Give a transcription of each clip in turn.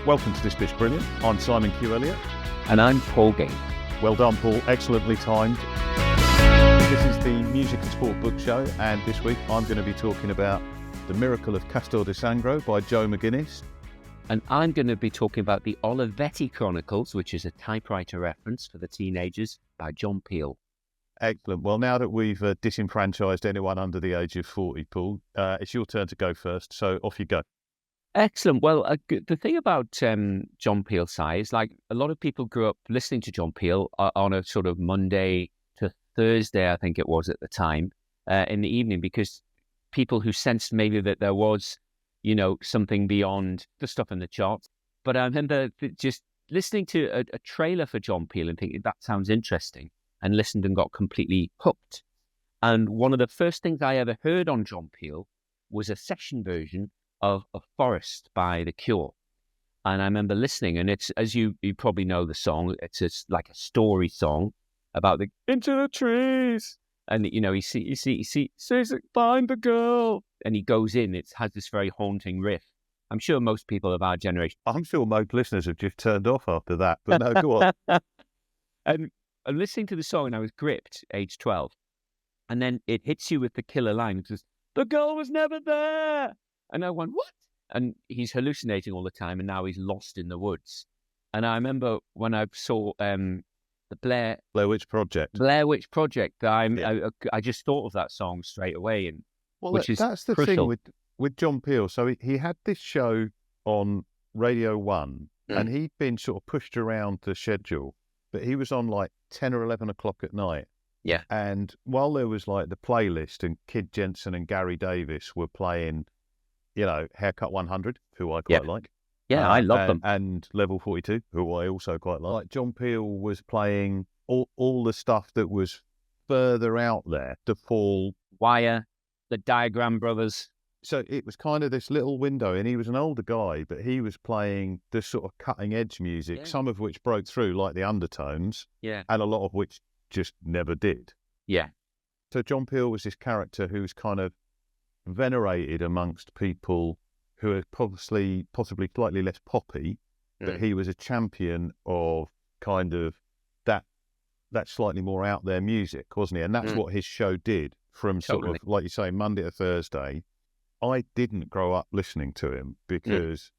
Welcome to This Bit's Brilliant. I'm Simon Q. Elliott. And I'm Paul Gain. Well done, Paul. Excellently timed. This is the Music and Sport Book Show, and this week I'm going to be talking about The Miracle of Castel de Sangro by Joe McGinniss. And I'm going to be talking about the Olivetti Chronicles, which is a typewriter reference for the teenagers by John Peel. Excellent. Well, now that we've disenfranchised anyone under the age of 40, Paul, it's your turn to go first, so off you go. Excellent. Well, the thing about John Peel, Si, is like a lot of people grew up listening to John Peel on a sort of Monday to Thursday, I think it was at the time, in the evening, because people who sensed maybe that there was, something beyond the stuff in the charts. But I remember just listening to a trailer for John Peel and thinking that sounds interesting, and listened and got completely hooked. And one of the first things I ever heard on John Peel was a session version of A Forest by The Cure. And I remember listening, and it's, as you probably know the song, it's like a story song about the into the trees. And, he says, find the girl. And he goes in, it has this very haunting riff. I'm sure most people of our generation. I'm sure most listeners have just turned off after that, but no, go on. And I'm listening to the song and I was gripped, age 12. And then it hits you with the killer line. It says, the girl was never there. And I went, what? And he's hallucinating all the time, and now he's lost in the woods. And I remember when I saw the Blair Witch Project. I just thought of that song straight away. And that's the crucial thing with John Peel. So he had this show on Radio 1, and he'd been sort of pushed around the schedule, but he was on like 10 or 11 o'clock at night. Yeah. And while there was like the playlist and Kid Jensen and Gary Davis were playing, Haircut 100, who I quite like. Yeah, I love them. And Level 42, who I also quite like. John Peel was playing all the stuff that was further out there, The Fall, Wire, the Diagram Brothers. So it was kind of this little window, and he was an older guy, but he was playing this sort of cutting-edge music, some of which broke through, like the Undertones, and a lot of which just never did. Yeah. So John Peel was this character who was kind of venerated amongst people who are possibly slightly less poppy, but he was a champion of kind of that slightly more out there music, wasn't he? And that's what his show did from sort of, like you say, Monday to Thursday. I didn't grow up listening to him because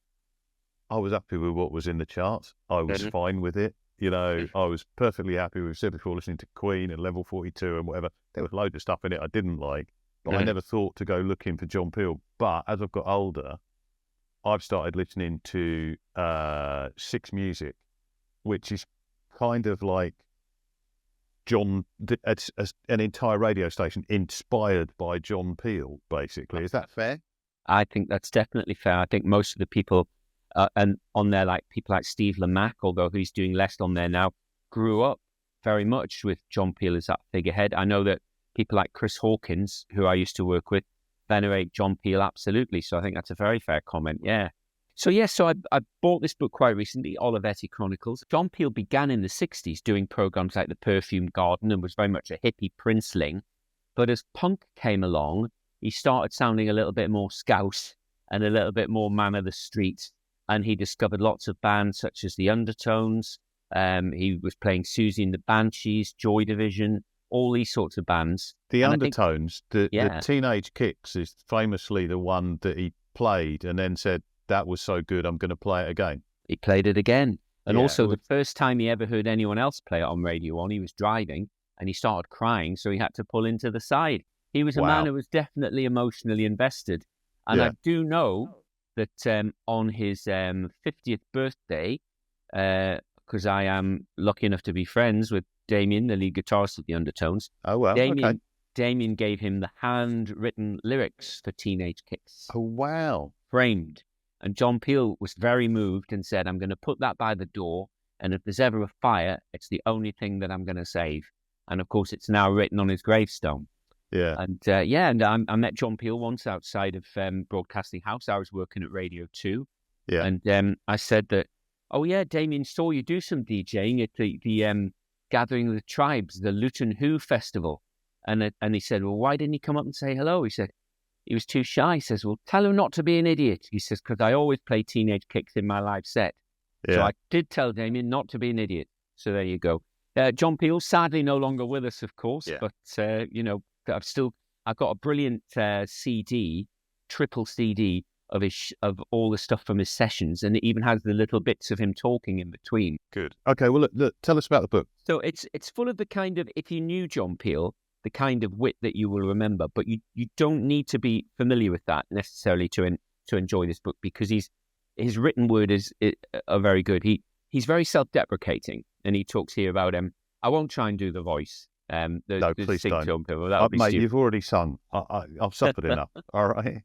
I was happy with what was in the charts. I was fine with it. I was perfectly happy with, said before, listening to Queen and Level 42 and whatever. There was loads of stuff in it I didn't like. But I never thought to go looking for John Peel. But as I've got older, I've started listening to Six Music, which is kind of like it's an entire radio station inspired by John Peel, basically. Is that fair? I think that's definitely fair. I think most of the people and on there, like people like Steve Lamacq, although he's doing less on there now, grew up very much with John Peel as that figurehead. I know that people like Chris Hawkins, who I used to work with, venerate John Peel absolutely. So I think that's a very fair comment. Yeah. So I bought this book quite recently, Olivetti Chronicles. John Peel began in the 60s doing programs like The Perfume Garden and was very much a hippie princeling. But as punk came along, he started sounding a little bit more scouse and a little bit more man of the street. And he discovered lots of bands such as the Undertones. He was playing Susie and the Banshees, Joy Division, all these sorts of bands. The Undertones, the Teenage Kicks is famously the one that he played and then said, that was so good, I'm going to play it again. He played it again. And also the first time he ever heard anyone else play it on Radio 1, he was driving and he started crying, so he had to pull into the side. He was a man who was definitely emotionally invested. And I do know that on his 50th birthday, because I am lucky enough to be friends with Damien, the lead guitarist of the Undertones. Oh, well, Damien gave him the handwritten lyrics for Teenage Kicks. Oh, wow. Framed. And John Peel was very moved and said, I'm going to put that by the door, and if there's ever a fire, it's the only thing that I'm going to save. And, of course, it's now written on his gravestone. Yeah. And I met John Peel once outside of Broadcasting House. I was working at Radio 2. Yeah. And I said that, Damien saw you do some DJing at the Gathering of the Tribes, the Luton Who Festival. And he said, well, why didn't he come up and say hello? He said, He was too shy. He says, well, tell him not to be an idiot. He says, because I always play teenage kicks in my live set. So I did tell Damien not to be an idiot. So there you go. John Peel, sadly no longer with us, of course. But, I've got a brilliant CD, triple CD of all the stuff from his sessions. And it even has the little bits of him talking in between. Good. Okay, well, look, tell us about the book. So it's full of the kind of, if you knew John Peel, the kind of wit that you will remember, but you don't need to be familiar with that necessarily to enjoy this book, because his written word are very good. He's very self-deprecating, and he talks here about I won't try and do the voice. No, please don't. Mate, you've already sung. I've suffered enough. All right.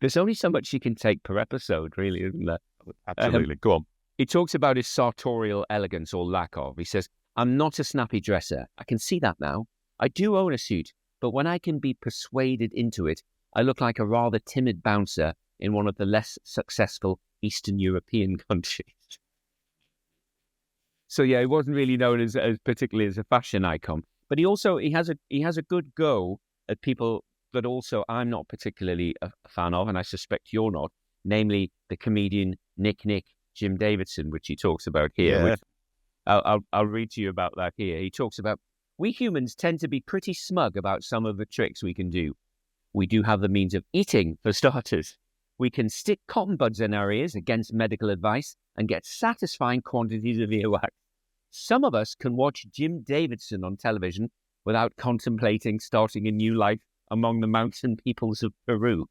There's only so much you can take per episode, really, isn't there? Absolutely. Go on. He talks about his sartorial elegance, or lack of. He says, I'm not a snappy dresser. I can see that now. I do own a suit, but when I can be persuaded into it, I look like a rather timid bouncer in one of the less successful Eastern European countries. So yeah, he wasn't really known as particularly as a fashion icon, but he has a good go at people that also I'm not particularly a fan of, and I suspect you're not, namely the comedian Nick Jim Davidson, which he talks about here. Yeah. Which I'll read to you about that here. He talks about, we humans tend to be pretty smug about some of the tricks we can do. We do have the means of eating, for starters. We can stick cotton buds in our ears against medical advice and get satisfying quantities of earwax. Some of us can watch Jim Davidson on television without contemplating starting a new life among the mountain peoples of Peru.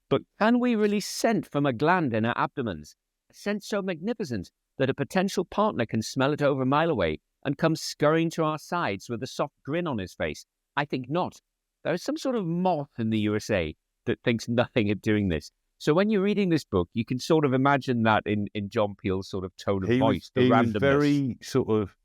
But can we release scent from a gland in our abdomens? A scent so magnificent that a potential partner can smell it over a mile away and come scurrying to our sides with a soft grin on his face? I think not. There is some sort of moth in the USA that thinks nothing of doing this. So when you're reading this book, you can sort of imagine that in John Peel's sort of tone of voice, the randomness. Was very sort of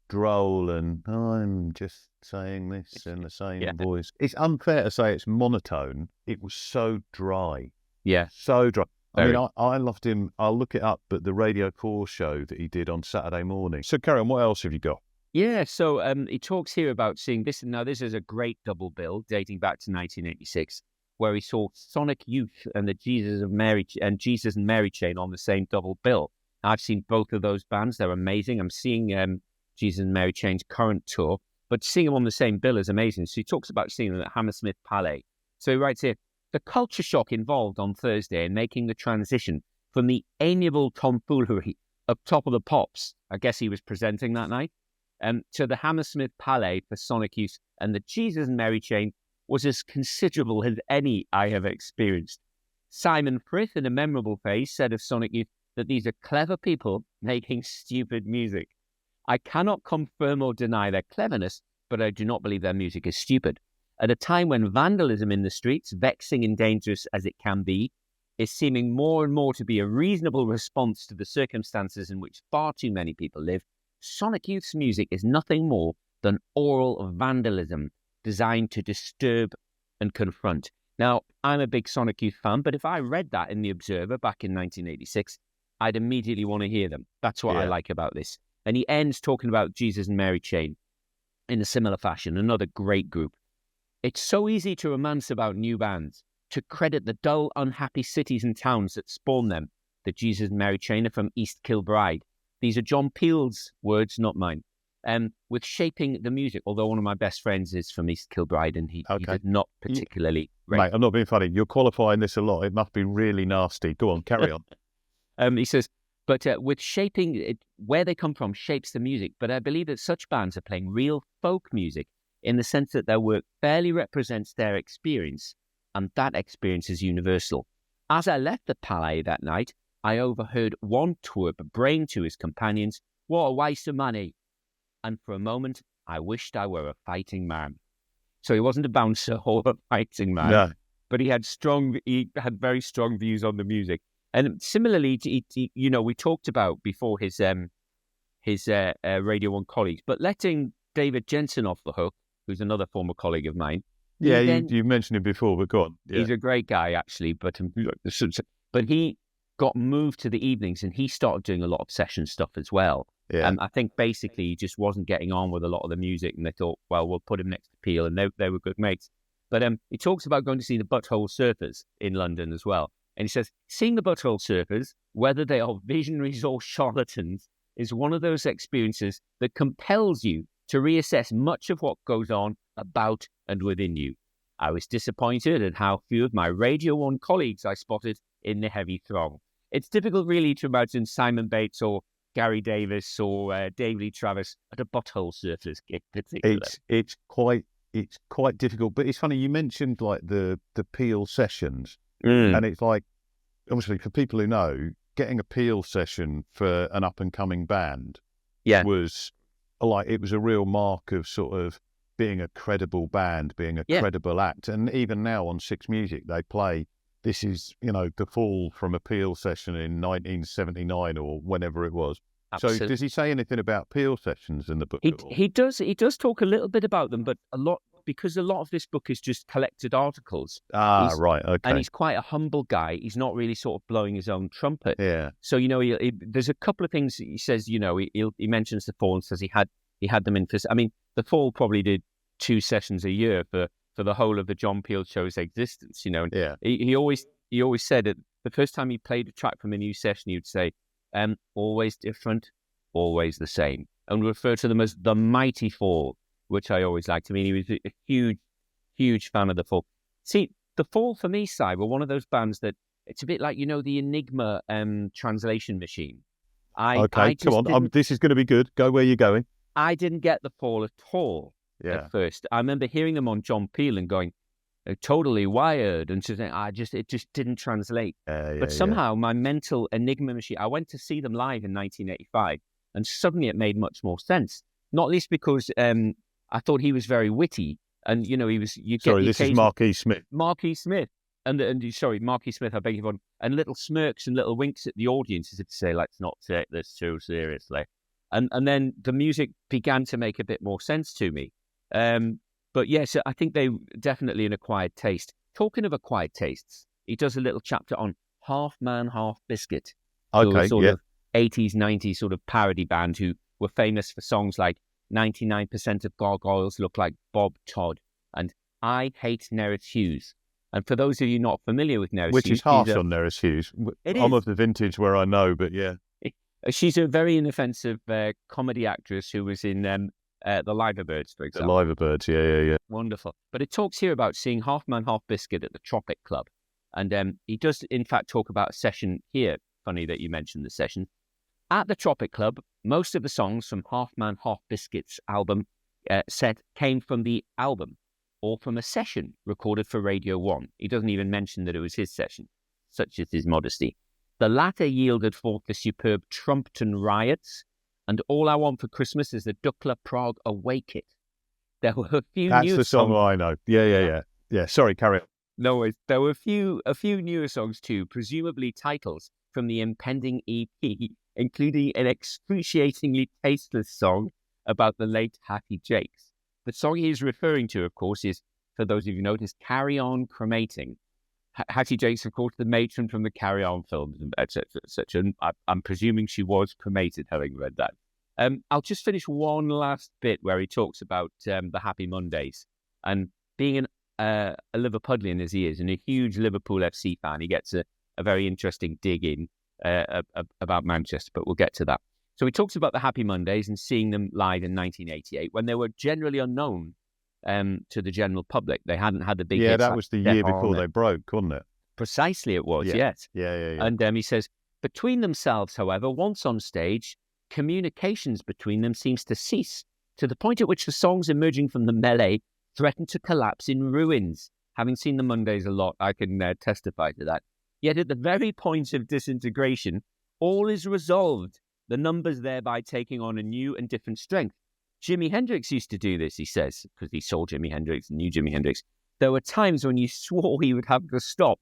droll, and I'm just saying this in the same voice. It's unfair to say it's monotone. It was so dry. Yeah. So dry. I mean, I loved him. I'll look it up, but the Radio 4 show that he did on Saturday morning. So, Karen, what else have you got? Yeah, so he talks here about seeing this. Now, this is a great double bill dating back to 1986, where he saw Sonic Youth and the Jesus and Mary Chain on the same double bill. I've seen both of those bands. They're amazing. I'm seeing Jesus and Mary Chain's current tour, but seeing them on the same bill is amazing. So he talks about seeing them at Hammersmith Palais. So he writes here, the culture shock involved on Thursday in making the transition from the amiable tomfoolery up top of the pops, I guess he was presenting that night, to the Hammersmith Palais for Sonic Youth and the Jesus and Mary Chain was as considerable as any I have experienced. Simon Frith, in a memorable phrase, said of Sonic Youth that these are clever people making stupid music. I cannot confirm or deny their cleverness, but I do not believe their music is stupid. At a time when vandalism in the streets, vexing and dangerous as it can be, is seeming more and more to be a reasonable response to the circumstances in which far too many people live, Sonic Youth's music is nothing more than oral vandalism designed to disturb and confront. Now, I'm a big Sonic Youth fan, but if I read that in The Observer back in 1986, I'd immediately want to hear them. That's what I like about this. And he ends talking about Jesus and Mary Chain in a similar fashion, another great group. It's so easy to romance about new bands, to credit the dull, unhappy cities and towns that spawn them. The Jesus and Mary Chain are from East Kilbride. These are John Peel's words, not mine. With shaping the music, although one of my best friends is from East Kilbride and he did not particularly... Mate, I'm not being funny. You're qualifying this a lot. It must be really nasty. Go on, carry on. He says, but with shaping, where they come from shapes the music. But I believe that such bands are playing real folk music in the sense that their work fairly represents their experience, and that experience is universal. As I left the Palais that night, I overheard one twerp braying to his companions, "What a waste of money." And for a moment, I wished I were a fighting man. So he wasn't a bouncer or a fighting man, but he had very strong views on the music. And similarly, we talked about before his Radio 1 colleagues, but letting David Jensen off the hook, who's another former colleague of mine. Yeah, you mentioned him before, but go on. Yeah. He's a great guy, actually, but he got moved to the evenings and he started doing a lot of session stuff as well. Yeah. I think basically he just wasn't getting on with a lot of the music, and they thought, well, we'll put him next to Peel, and they were good mates. But he talks about going to see the Butthole Surfers in London as well. And he says, seeing the Butthole Surfers, whether they are visionaries or charlatans, is one of those experiences that compels you to reassess much of what goes on about and within you. I was disappointed at how few of my Radio 1 colleagues I spotted in the heavy throng. It's difficult really to imagine Simon Bates or Gary Davis or David Lee Travis at a Butthole Surfers gig particularly. It's quite difficult. But it's funny, you mentioned like the Peel sessions. And it's like, obviously, for people who know, getting a Peel session for an up-and-coming band was like, it was a real mark of sort of being a credible band, being a credible act. And even now on Six Music, they play, this is, the Fall from a Peel session in 1979 or whenever it was. Absolutely. So does he say anything about Peel sessions in the book? He does talk a little bit about them, but because a lot of this book is just collected articles. Right, okay. And he's quite a humble guy. He's not really sort of blowing his own trumpet. Yeah. So, there's a couple of things he says, he mentions the Fall and says he had them in. I mean, the Fall probably did 2 sessions a year for the whole of the John Peel show's existence, And he always said that the first time he played a track from a new session, he would say, always different, always the same, and refer to them as the Mighty Fall, which I always liked. I mean, he was a huge, huge fan of the Fall. See, the Fall for me, Si, were one of those bands that it's a bit like, the Enigma translation machine. Come on. This is going to be good. Go where you're going. I didn't get the Fall at all at first. I remember hearing them on John Peel and going, totally wired, and so it just didn't translate. But somehow my mental Enigma machine, I went to see them live in 1985, and suddenly it made much more sense. Not least because I thought he was very witty, and he was. This is Marquis Smith. Marquis Smith, Marquis Smith. I beg your pardon. And little smirks and little winks at the audience as if to say, "Let's not take this too seriously." And then the music began to make a bit more sense to me. But yes, I think they definitely an acquired taste. Talking of acquired tastes, he does a little chapter on Half Man, Half Biscuit. Okay, sort of 80s, 90s sort of parody band who were famous for songs like 99% of Gargoyles Look Like Bob Todd and I Hate Nerys Hughes. And for those of you not familiar with Nerys Hughes... Which is harsh on Nerys Hughes. I'm of the vintage where I know, but yeah. She's a very inoffensive comedy actress who was in... the Liverbirds, for example. The Liverbirds, yeah. Wonderful. But it talks here about seeing Half Man, Half Biscuit at the Tropic Club. And he does, in fact, talk about a session here. Funny that you mentioned the session. At the Tropic Club, most of the songs from Half Man, Half Biscuit's album set came from the album or from a session recorded for Radio 1. He doesn't even mention that it was his session, such is his modesty. The latter yielded forth the superb Trumpton Riots, and All I Want for Christmas is the Dukla Prague Away Kit. There were a few That's new the song songs. I know. Yeah. Sorry, carry on. No worries. There were a few newer songs too, presumably titles from the impending EP, including an excruciatingly tasteless song about the late Hattie Jakes. The song he's referring to, of course, is, for those of you who noticed, Carry On Cremating. Hattie Jakes, of course, the matron from the Carry On films, etc., etc. And I'm presuming she was cremated, having read that. I'll just finish one last bit where he talks about the Happy Mondays. And being a Liverpudlian as he is, and a huge Liverpool FC fan, he gets a very interesting dig in about Manchester, but we'll get to that. So he talks about the Happy Mondays and seeing them live in 1988, when they were generally unknown to the general public. They hadn't had the big hits. Yeah, that was the year before they broke, wasn't it? Precisely it was, yes. Yeah. And he says, between themselves, however, once on stage, communications between them seems to cease, to the point at which the songs emerging from the melee threaten to collapse in ruins. Having seen the Mondays a lot, I can testify to that. Yet at the very point of disintegration, all is resolved, the numbers thereby taking on a new and different strength. Jimi Hendrix used to do this, he says, because he saw Jimi Hendrix and knew Jimi Hendrix. There were times when you swore he would have to stop,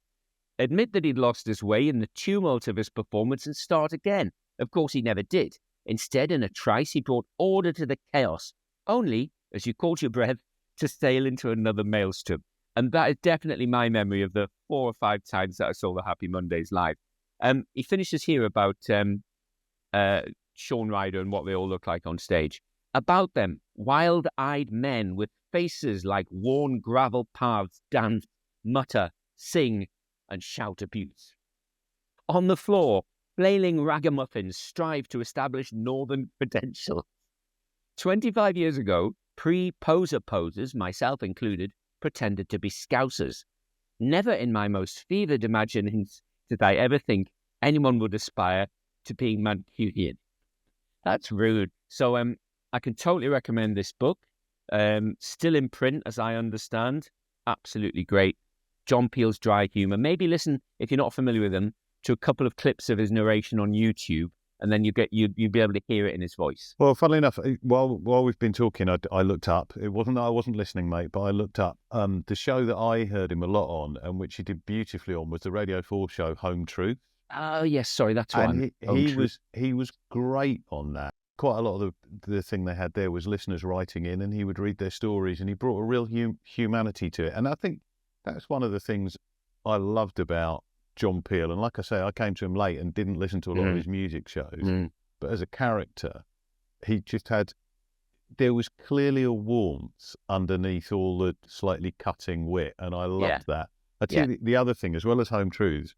admit that he'd lost his way in the tumult of his performance and start again. Of course, he never did. Instead, in a trice, he brought order to the chaos, only, as you caught your breath, to sail into another maelstrom. And that is definitely my memory of the 4 or 5 times that I saw the Happy Mondays live. He finishes here about Shaun Ryder and what they all look like on stage. About them, wild-eyed men with faces like worn gravel paths dance, mutter, sing, and shout abuse. On the floor, flailing ragamuffins strive to establish northern credentials. 25 years ago, pre-poser posers, myself included, pretended to be Scousers. Never in my most fevered imaginings did I ever think anyone would aspire to being Mancunian. That's rude. So I can totally recommend this book. Still in print, as I understand. Absolutely great. John Peel's dry humour. Maybe listen, if you're not familiar with him, to a couple of clips of his narration on YouTube, and then you'd be able to hear it in his voice. Well, funnily enough, while we've been talking, I looked up. It wasn't that I wasn't listening, mate, but I looked up. The show that I heard him a lot on, and which he did beautifully on, was the Radio 4 show Home Truth. Oh yes, sorry, that's one. And he was great on that. Quite a lot of the thing they had there was listeners writing in, and he would read their stories, and he brought a real humanity to it. And I think that's one of the things I loved about John Peel. And like I say, I came to him late and didn't listen to a lot of his music shows. But as a character, he just there was clearly a warmth underneath all the slightly cutting wit, and I loved that. I tell you the other thing, as well as Home Truths,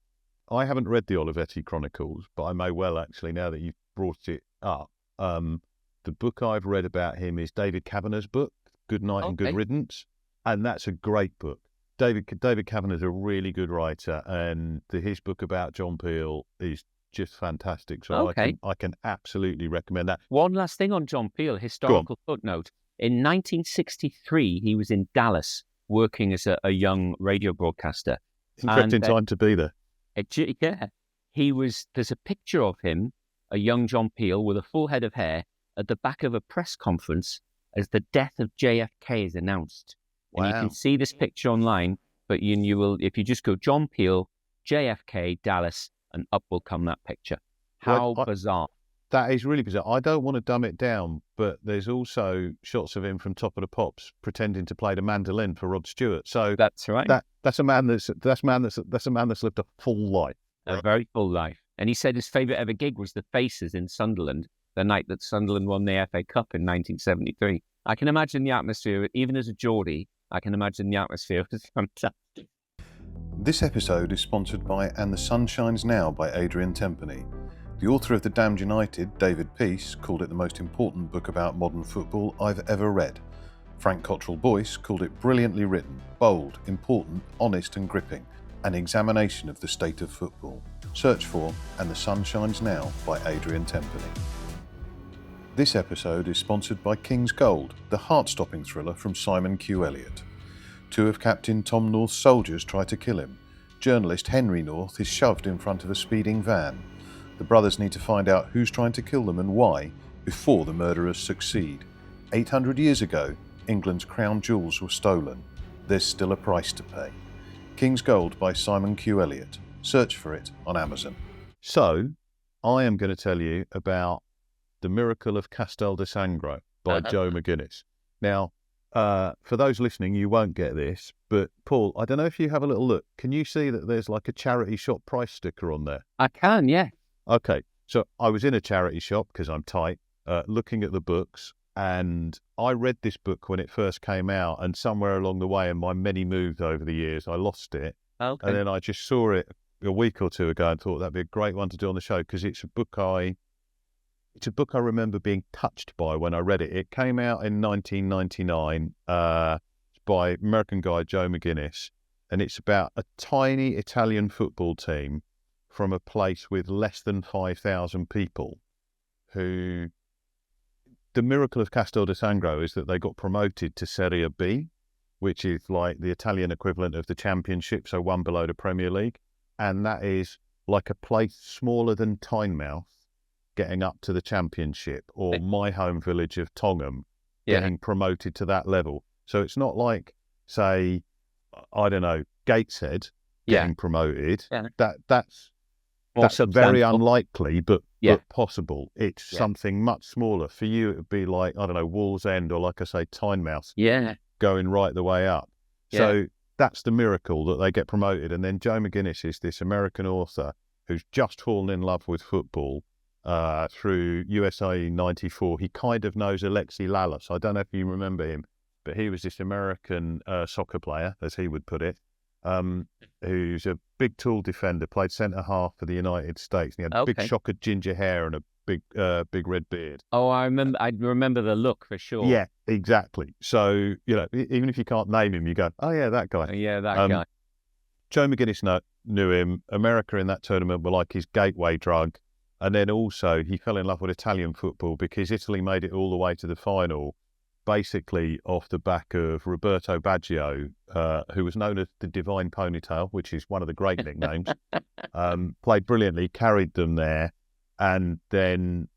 I haven't read the Olivetti Chronicles, but I may well actually, now that you've brought it up. The book I've read about him is David Cavanagh's book, Good Night and Good Riddance, and that's a great book. David Cavanagh is a really good writer, and his book about John Peel is just fantastic. So I can absolutely recommend that. One last thing on John Peel, historical footnote. In 1963, he was in Dallas working as a young radio broadcaster. Interesting time to be there. There's a picture of him, a young John Peel with a full head of hair, at the back of a press conference as the death of JFK is announced. Wow. And you can see this picture online, but you will, if you just go John Peel, JFK, Dallas, and up will come that picture. How bizarre. That is really bizarre. I don't want to dumb it down, but there's also shots of him from Top of the Pops pretending to play the mandolin for Rod Stewart. So that's right. That's a man that's lived a full life. A very full life. And he said his favourite ever gig was the Faces in Sunderland, the night that Sunderland won the FA Cup in 1973. I can imagine the atmosphere, even as a Geordie, I can imagine the atmosphere was fantastic. This episode is sponsored by And the Sun Shines Now by Adrian Tempany. The author of The Damned United, David Peace, called it the most important book about modern football I've ever read. Frank Cottrell Boyce called it brilliantly written, bold, important, honest and gripping, an examination of the state of football. Search for And the Sun Shines Now by Adrian Tempany. This episode is sponsored by King's Gold, the heart-stopping thriller from Simon Q. Elliott. Two of Captain Tom North's soldiers try to kill him. Journalist Henry North is shoved in front of a speeding van. The brothers need to find out who's trying to kill them and why before the murderers succeed. 800 years ago, England's crown jewels were stolen. There's still a price to pay. King's Gold by Simon Q. Elliott. Search for it on Amazon. So, I am going to tell you about The Miracle of Castel de Sangro by Joe McGinniss. Now, for those listening, you won't get this, but Paul, I don't know if you have a little look. Can you see that there's like a charity shop price sticker on there? I can, yeah. Okay, so I was in a charity shop because I'm tight, looking at the books, and I read this book when it first came out, and somewhere along the way in my many moves over the years, I lost it. Okay. And then I just saw it a week or two ago and thought that'd be a great one to do on the show because it's a book I remember being touched by when I read it. It came out in 1999 by American guy Joe McGinniss, and it's about a tiny Italian football team from a place with less than 5,000 people who... The miracle of Castel de Sangro is that they got promoted to Serie B, which is like the Italian equivalent of the Championship, so one below the Premier League. And that is like a place smaller than Tynemouth getting up to the Championship, or my home village of Tongham getting promoted to that level. So it's not like, say, I don't know, Gateshead getting promoted. Yeah. That's very unlikely, but possible. It's something much smaller. For you, it would be like, I don't know, Wallsend, or like I say, Tynemouth going right the way up. Yeah. So that's the miracle that they get promoted. And then Joe McGinniss is this American author who's just fallen in love with football through USA 94. He kind of knows Alexi Lalas. I don't know if you remember him. but he was this American soccer player, as he would put it, who's a big, tall defender, played centre half for the United States. And he had big, shocker ginger hair and a big red beard. Oh, I remember the look for sure. Yeah, exactly. So, even if you can't name him, you go, oh yeah, that guy. Yeah, that guy. Joe McGinniss knew him. America in that tournament were like his gateway drug. And then also he fell in love with Italian football because Italy made it all the way to the final, basically off the back of Roberto Baggio, who was known as the Divine Ponytail, which is one of the great nicknames. Played brilliantly, carried them there. And then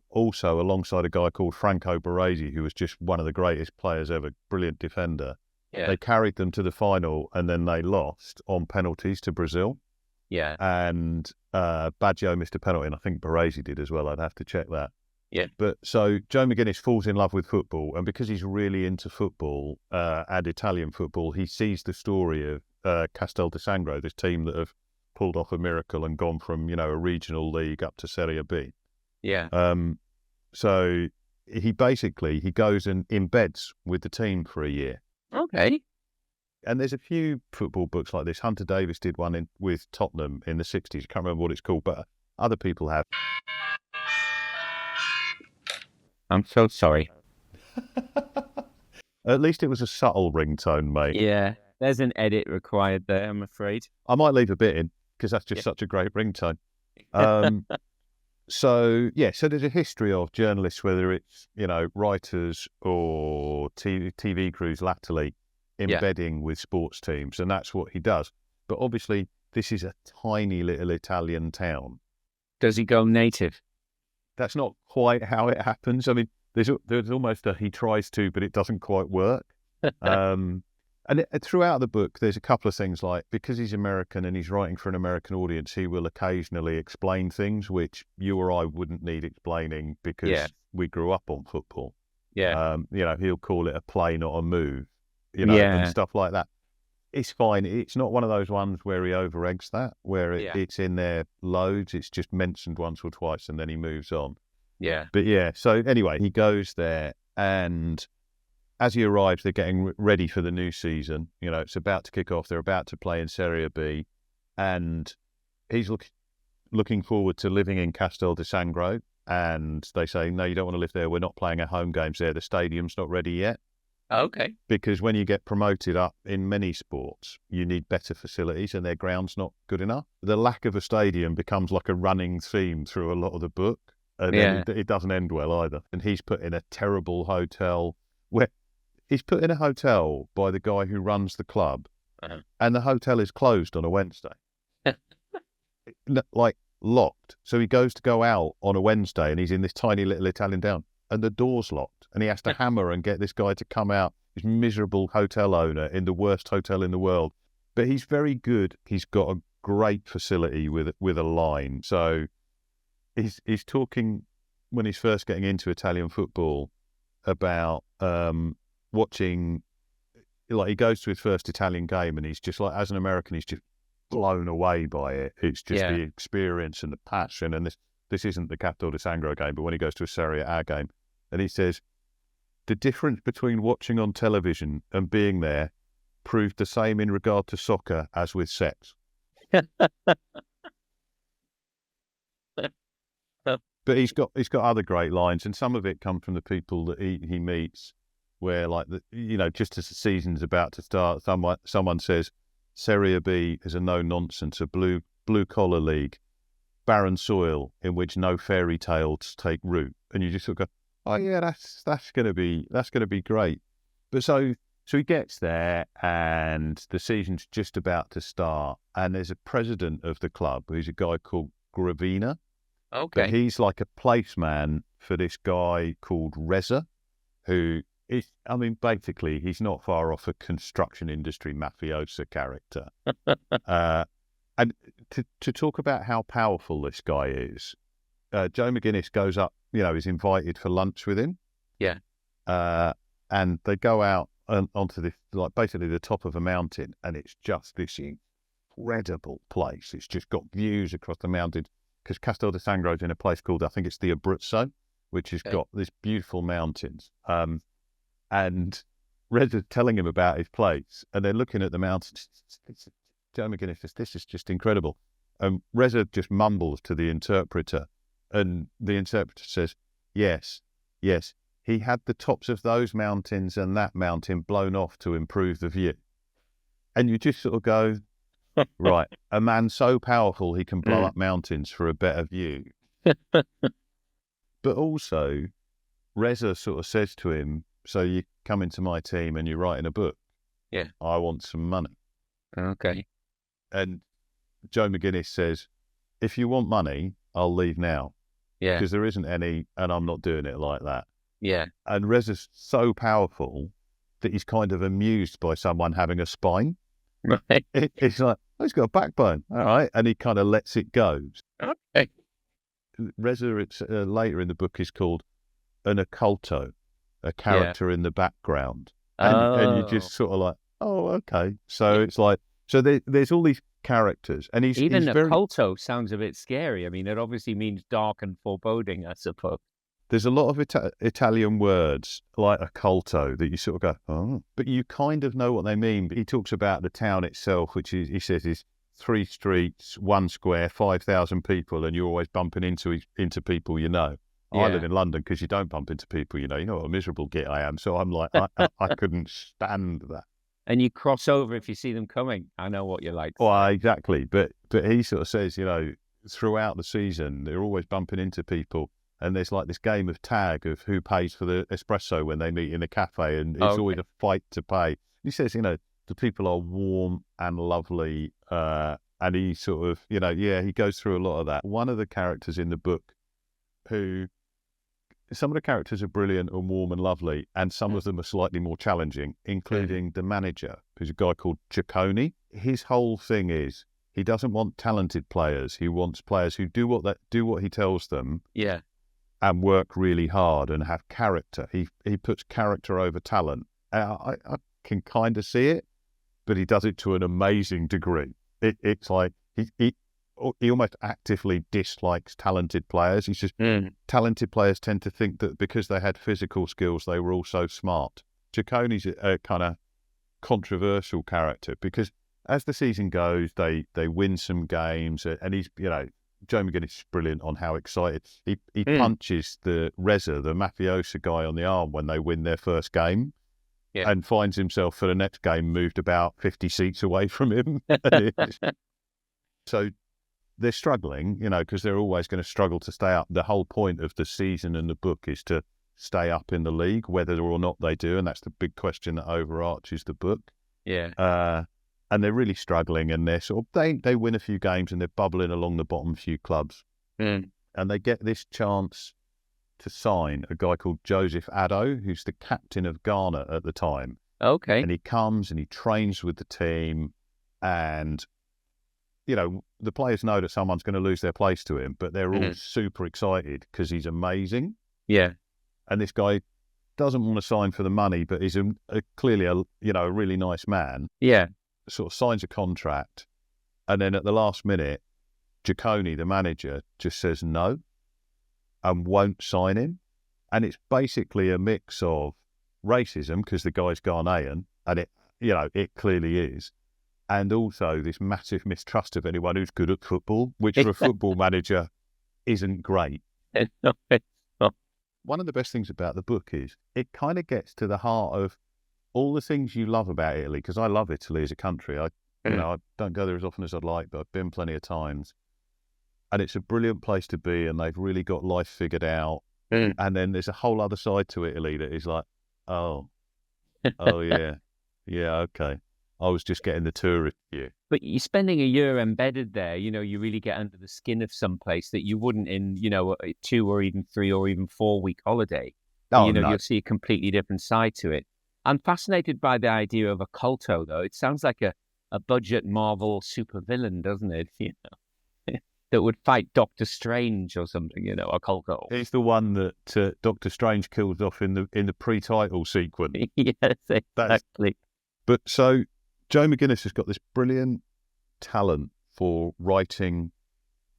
also alongside a guy called Franco Baresi, who was just one of the greatest players ever, brilliant defender. Yeah. They carried them to the final and then they lost on penalties to Brazil. Yeah. And Baggio missed a penalty, and I think Baresi did as well. I'd have to check that. Yeah. But so Joe McGinniss falls in love with football, and because he's really into football and Italian football, he sees the story of Castel de Sangro, this team that have pulled off a miracle and gone from, a regional league up to Serie B. Yeah. So he goes and embeds with the team for a year. Okay. And there's a few football books like this. Hunter Davis did one with Tottenham in the 60s. I can't remember what it's called, but other people have. I'm so sorry. At least it was a subtle ringtone, mate. Yeah, there's an edit required there, I'm afraid. I might leave a bit in because that's just such a great ringtone. So there's a history of journalists, whether it's, writers or TV crews latterly, embedding with sports teams, and that's what he does. But obviously, this is a tiny little Italian town. Does he go native? That's not quite how it happens. I mean, there's almost he tries to, but it doesn't quite work. Throughout the book, there's a couple of things like, because he's American and he's writing for an American audience, he will occasionally explain things which you or I wouldn't need explaining because we grew up on football. Yeah. He'll call it a play, not a move, and stuff like that. It's fine. It's not one of those ones where he over-eggs that, where it's in there loads. It's just mentioned once or twice and then he moves on. Yeah. But so anyway, he goes there, and as he arrives, they're getting ready for the new season. It's about to kick off. They're about to play in Serie B, and he's looking forward to living in Castel de Sangro. And they say, no, you don't want to live there. We're not playing our home games there. The stadium's not ready yet. Okay. Because when you get promoted up in many sports, you need better facilities and their ground's not good enough. The lack of a stadium becomes like a running theme through a lot of the book. And then it doesn't end well either. And he's put in a terrible hotel where he's put in a hotel by the guy who runs the club, and the hotel is closed on a Wednesday. Like locked. So he goes to go out on a Wednesday and he's in this tiny little Italian town and the door's locked and he has to hammer and get this guy to come out, this miserable hotel owner in the worst hotel in the world. But he's very good. He's got a great facility with a line. So he's talking when he's first getting into Italian football about watching, like he goes to his first Italian game and he's just like, as an American, he's just blown away by it. It's just the experience and the passion. And this isn't the Castel de Sangro game, but when he goes to a Serie A game, and he says, the difference between watching on television and being there proved the same in regard to soccer as with sex. But he's got other great lines, and some of it come from the people that he meets, where like just as the season's about to start, someone says Serie B is a no-nonsense, a blue collar league, barren soil in which no fairy tales take root, and you just sort of go, oh yeah, that's gonna be great. But so he gets there, and the season's just about to start, and there's a president of the club who's a guy called Gravina. Okay. But he's like a placeman for this guy called Reza, who is, basically, he's not far off a construction industry mafioso character. And to talk about how powerful this guy is, Joe McGinniss goes up, is invited for lunch with him. Yeah. And they go out onto this, like basically the top of a mountain, and it's just this incredible place. It's just got views across the mountains. Because Castel de Sangro is in a place called, I think it's the Abruzzo, which has got these beautiful mountains. And Reza's telling him about his place, and they're looking at the mountains. Joe McGinniss says, "This is just incredible." Reza just mumbles to the interpreter, and the interpreter says, "Yes, yes, he had the tops of those mountains and that mountain blown off to improve the view." And you just sort of go, right, a man so powerful he can blow up mountains for a better view. But also, Reza sort of says to him, "So you come into my team and you're writing a book. Yeah. I want some money." Okay. And Joe McGinniss says, "If you want money, I'll leave now. Yeah. Because there isn't any, and I'm not doing it like that." Yeah. And Reza's so powerful that he's kind of amused by someone having a spine. Right. It's like, "Oh, he's got a backbone." All right. And he kind of lets it go. Okay. Reza, it's, later in the book, is called an occulto, a character in the background. And you just sort of like, oh, okay. So it's like, so there's all these characters. And he's occulto sounds a bit scary. I mean, it obviously means dark and foreboding, I suppose. There's a lot of Italian words like occulto that you sort of go, oh, but you kind of know what they mean. But he talks about the town itself, which he says is 3 streets, 1 square, 5,000 people, and you're always bumping into people you know. Yeah. I live in London because you don't bump into people you know. You know what a miserable git I am. So I'm like, I couldn't stand that. And you cross over if you see them coming. I know what you're like. Well, exactly. But he sort of says, you know, throughout the season, they're always bumping into people. And there's like this game of tag of who pays for the espresso when they meet in a cafe. And it's always a fight to pay. He says, you know, the people are warm and lovely. And he sort of, you know, he goes through a lot of that. One of the characters in the book some of the characters are brilliant and warm and lovely, and some of them are slightly more challenging, including the manager, who's a guy called Ciccone. His whole thing is he doesn't want talented players. He wants players who do what he tells them. Yeah. And work really hard and have character. He puts character over talent. I can kind of see it, but he does it to an amazing degree. It's like he almost actively dislikes talented players. He says talented players tend to think that because they had physical skills, they were also smart. Ciccone's a kind of controversial character because as the season goes, they win some games, and he's, you know, Joe McGinniss is brilliant on how excited he punches the Reza, the mafiosa guy, on the arm when they win their first game, and finds himself for the next game moved about 50 seats away from him. So they're struggling, you know, because they're always going to struggle to stay up. The whole point of the season and the book is to stay up in the league, whether or not they do, and that's the big question that overarches the book. Yeah. And they're really struggling, and they're sort of they win a few games and they're bubbling along the bottom few clubs. And they get this chance to sign a guy called Joseph Addo, who's the captain of Ghana at the time. Okay. And he comes and he trains with the team, and you know, the players know that someone's going to lose their place to him, but they're all super excited because he's amazing. Yeah. And this guy doesn't want to sign for the money, but he's clearly a really nice man. Yeah. Sort of signs a contract, and then at the last minute, Ciccone, the manager, just says no and won't sign him. And it's basically a mix of racism, because the guy's Ghanaian, and it clearly is, and also this massive mistrust of anyone who's good at football, which for a football manager isn't great. It's not. One of the best things about the book is it kind of gets to the heart of all the things you love about Italy, because I love Italy as a country. I don't go there as often as I'd like, but I've been plenty of times. And it's a brilliant place to be, and they've really got life figured out. And then there's a whole other side to Italy that is like, oh yeah, okay. I was just getting the tourist view. But you're spending a year embedded there, you know, you really get under the skin of some place that you wouldn't in, you know, a 2 or even 3 or even 4 week holiday. You'll see a completely different side to it. I'm fascinated by the idea of a culto, though. It sounds like a budget Marvel supervillain, doesn't it? You know, that would fight Doctor Strange or something. You know, a culto. He's the one that Doctor Strange kills off in the pre-title sequence. Yes, exactly. But so Joe McGinniss has got this brilliant talent for writing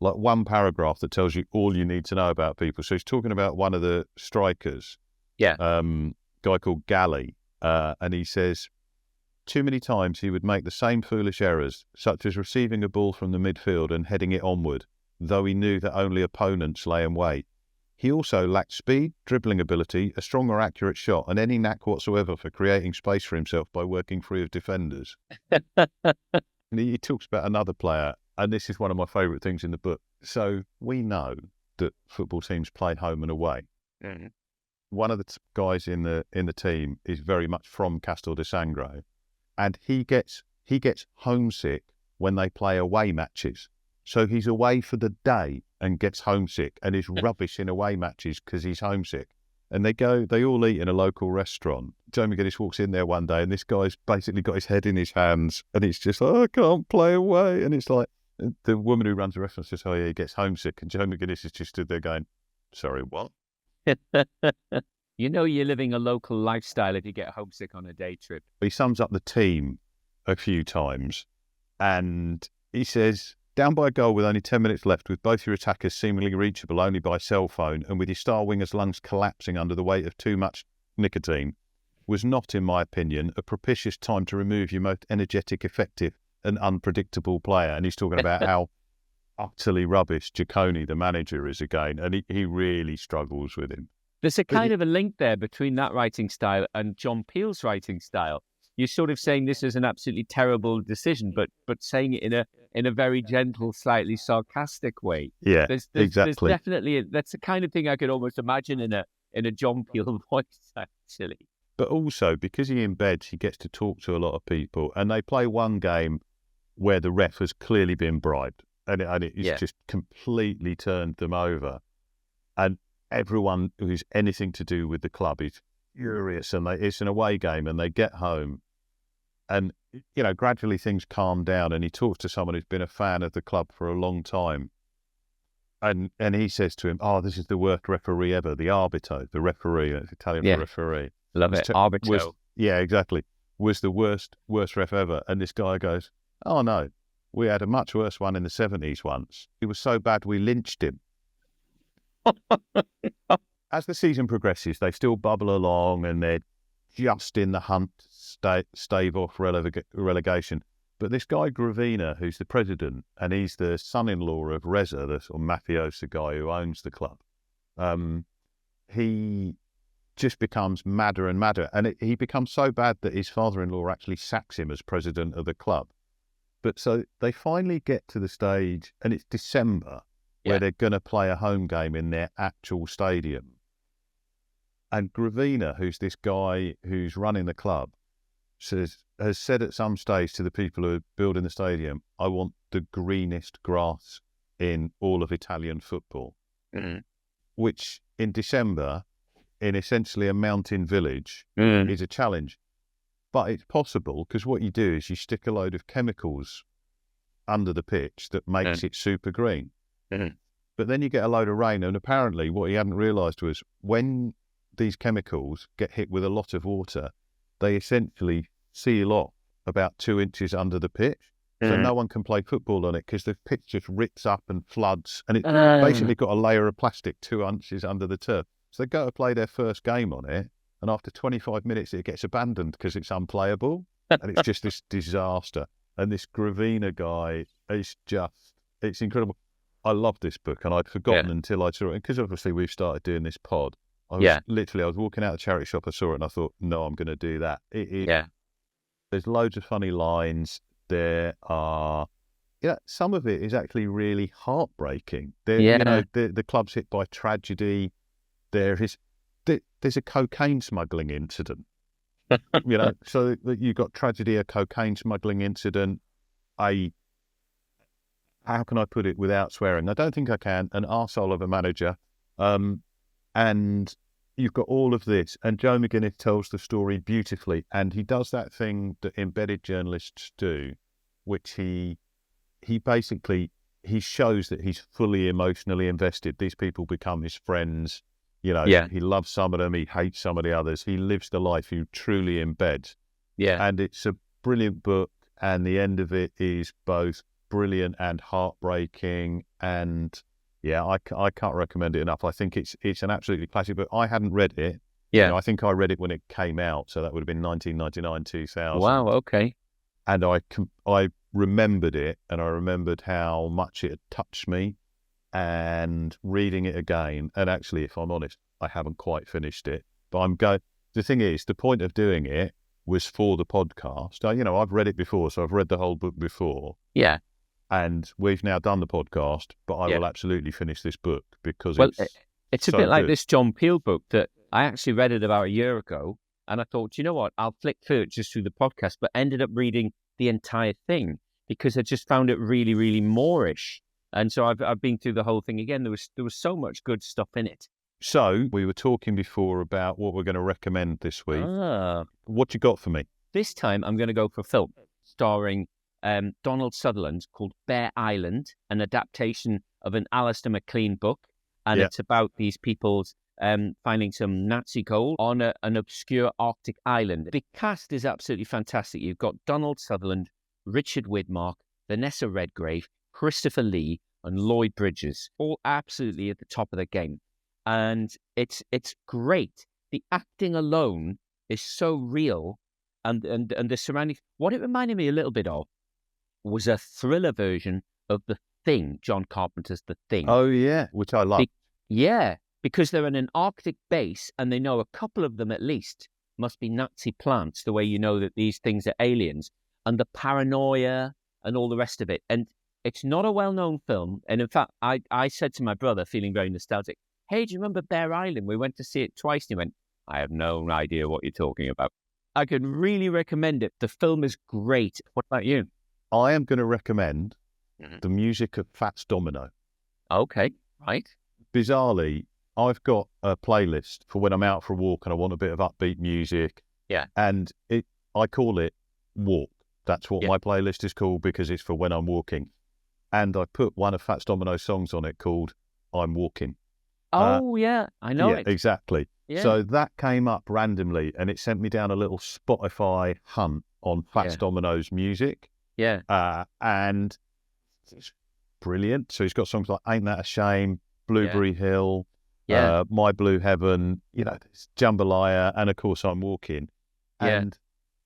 like one paragraph that tells you all you need to know about people. So he's talking about one of the strikers, guy called Galley. and he says, too many times he would make the same foolish errors, such as receiving a ball from the midfield and heading it onward, though he knew that only opponents lay in wait. He also lacked speed, dribbling ability, a strong or accurate shot, and any knack whatsoever for creating space for himself by working free of defenders. And he talks about another player, and this is one of my favourite things in the book. So we know that football teams play home and away. Mm-hmm. One of the guys in the team is very much from Castel de Sangro, and he gets homesick when they play away matches. So he's away for the day and gets homesick and is rubbish in away matches because he's homesick. And they all eat in a local restaurant. Joe McGinniss walks in there one day and this guy's basically got his head in his hands and it's just like, I can't play away. And it's like, the woman who runs the restaurant says, oh yeah, he gets homesick. And Joe McGinniss is just stood there going, sorry, what? You know you're living a local lifestyle if you get homesick on a day trip. He sums up the team a few times and he says, down by a goal with only 10 minutes left, with both your attackers seemingly reachable only by cell phone and with your star winger's lungs collapsing under the weight of too much nicotine, was not, in my opinion, a propitious time to remove your most energetic, effective and unpredictable player. And he's talking about how utterly rubbish Giacone, the manager, is again, and he really struggles with him. There's a kind of a link there between that writing style and John Peel's writing style. You're sort of saying this is an absolutely terrible decision, but saying it in a very gentle, slightly sarcastic way. Yeah, exactly. There's definitely that's the kind of thing I could almost imagine in a John Peel voice, actually. But also because he embeds, he gets to talk to a lot of people, and they play one game where the ref has clearly been bribed, and it's just completely turned them over, and everyone who's anything to do with the club is furious, and it's an away game, and they get home, and gradually things calm down, and he talks to someone who's been a fan of the club for a long time, and he says to him, "Oh, this is the worst referee ever, the arbitro, the referee, Italian referee, love it, arbitro, yeah, exactly, was the worst ref ever." And this guy goes, "Oh no, we had a much worse one in the 70s once. He was so bad we lynched him." As the season progresses, they still bubble along and they're just in the hunt to stave off relegation. But this guy Gravina, who's the president, and he's the son-in-law of Reza, the sort of mafioso guy who owns the club, he just becomes madder and madder. And he becomes so bad that his father-in-law actually sacks him as president of the club. But so they finally get to the stage, and it's December, where they're going to play a home game in their actual stadium. And Gravina, who's this guy who's running the club, has said at some stage to the people who are building the stadium, I want the greenest grass in all of Italian football. Mm-hmm. Which in December, in essentially a mountain village, is a challenge. But it's possible, because what you do is you stick a load of chemicals under the pitch that makes it super green. Mm-hmm. But then you get a load of rain, and apparently what he hadn't realised was when these chemicals get hit with a lot of water, they essentially seal off about 2 inches under the pitch. So no one can play football on it because the pitch just rips up and floods, and it's basically got a layer of plastic 2 inches under the turf. So they go to play their first game on it, and after 25 minutes it gets abandoned because it's unplayable, and it's just this disaster. And this Gravina guy is it's incredible. I love this book, and I'd forgotten until I saw it, because obviously we've started doing this pod. I was walking out of the charity shop, I saw it, and I thought, no, I'm going to do that. There's loads of funny lines. There are, some of it is actually really heartbreaking. The club's hit by tragedy. There's a cocaine smuggling incident. So that you've got tragedy, a cocaine smuggling incident, how can I put it without swearing? I don't think I can. An arsehole of a manager. And you've got all of this. And Joe McGinniss tells the story beautifully. And he does that thing that embedded journalists do, which he shows that he's fully emotionally invested. These people become his friends. He loves some of them. He hates some of the others. He lives the life he truly embeds. Yeah. And it's a brilliant book. And the end of it is both brilliant and heartbreaking, and I can't recommend it enough. I think it's an absolutely classic book. I hadn't read it, Yeah. You know, I think I read it when it came out, so that would have been 1999, 2000. Wow. Okay. And I remembered it, and I remembered how much it had touched me. And reading it again, and actually, if I'm honest, I haven't quite finished it. But the thing is, the point of doing it was for the podcast. You know, I've read it before, so I've read the whole book before. Yeah. And we've now done the podcast, but I Yeah. will absolutely finish this book because it's a so bit like good. this John Peel book that I actually read it about a year ago, and I thought, you know what, I'll flick through it just through the podcast, but ended up reading the entire thing because I just found it really, really Moorish. And so I've been through the whole thing again. There was so much good stuff in it. So we were talking before about what we're going to recommend this week. What you got for me? This time I'm going to go for a film starring Donald Sutherland called Bear Island, an adaptation of an Alistair MacLean book. And it's about these people's finding some Nazi gold on an obscure Arctic island. The cast is absolutely fantastic. You've got Donald Sutherland, Richard Widmark, Vanessa Redgrave, Christopher Lee, and Lloyd Bridges, all absolutely at the top of the game. And it's great. The acting alone is so real, and the surrounding. What it reminded me a little bit of was a thriller version of The Thing, John Carpenter's The Thing. Oh yeah, which I love. Because they're in an Arctic base, and they know a couple of them at least must be Nazi plants, the way you know that these things are aliens, and the paranoia and all the rest of it. And it's not a well-known film. And in fact, I said to my brother, feeling very nostalgic, hey, do you remember Bear Island? We went to see it twice. And he went, I have no idea what you're talking about. I can really recommend it. The film is great. What about you? I am going to recommend the music of Fats Domino. Okay, right. Bizarrely, I've got a playlist for when I'm out for a walk and I want a bit of upbeat music. Yeah. And I call it Walk. That's what my playlist is called because it's for when I'm walking. And I put one of Fats Domino's songs on it called I'm Walking. Oh, yeah, I know it. Exactly. Yeah. So that came up randomly and it sent me down a little Spotify hunt on Fats Domino's music. Yeah. And it's brilliant. So he's got songs like Ain't That a Shame, Blueberry Hill, My Blue Heaven, you know, Jambalaya, and of course I'm Walking. And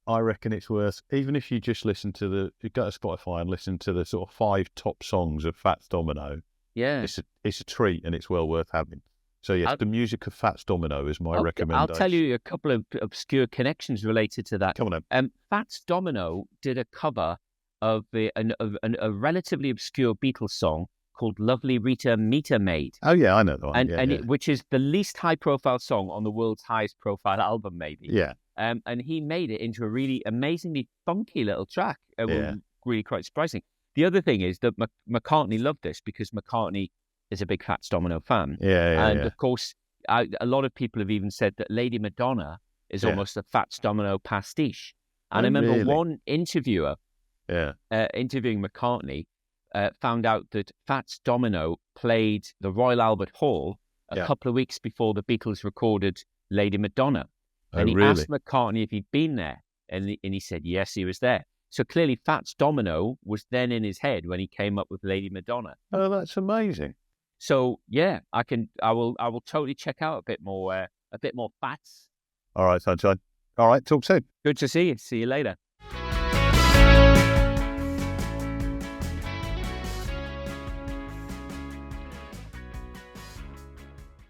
I reckon it's worth, even if you just listen to you go to Spotify and listen to the sort of 5 top songs of Fats Domino. Yeah. It's a treat and it's well worth having. So yes, the music of Fats Domino is my recommendation. I'll tell you a couple of obscure connections related to that. Come on then. Fats Domino did a cover of a relatively obscure Beatles song called Lovely Rita Meter Maid. Oh yeah, I know that one. Which is the least high-profile song on the world's highest-profile album, maybe. Yeah. And he made it into a really amazingly funky little track. Really quite surprising. The other thing is that McCartney loved this because McCartney is a big Fats Domino fan. And of course, a lot of people have even said that Lady Madonna is almost a Fats Domino pastiche. And I remember one interviewer interviewing McCartney found out that Fats Domino played the Royal Albert Hall a couple of weeks before the Beatles recorded Lady Madonna. And he asked McCartney if he'd been there. And he said, yes, he was there. So clearly Fats Domino was then in his head when he came up with Lady Madonna. Oh, that's amazing. So yeah, I will totally check out a bit more Fats. All right, Sunshine. All right, talk soon. Good to see you. See you later.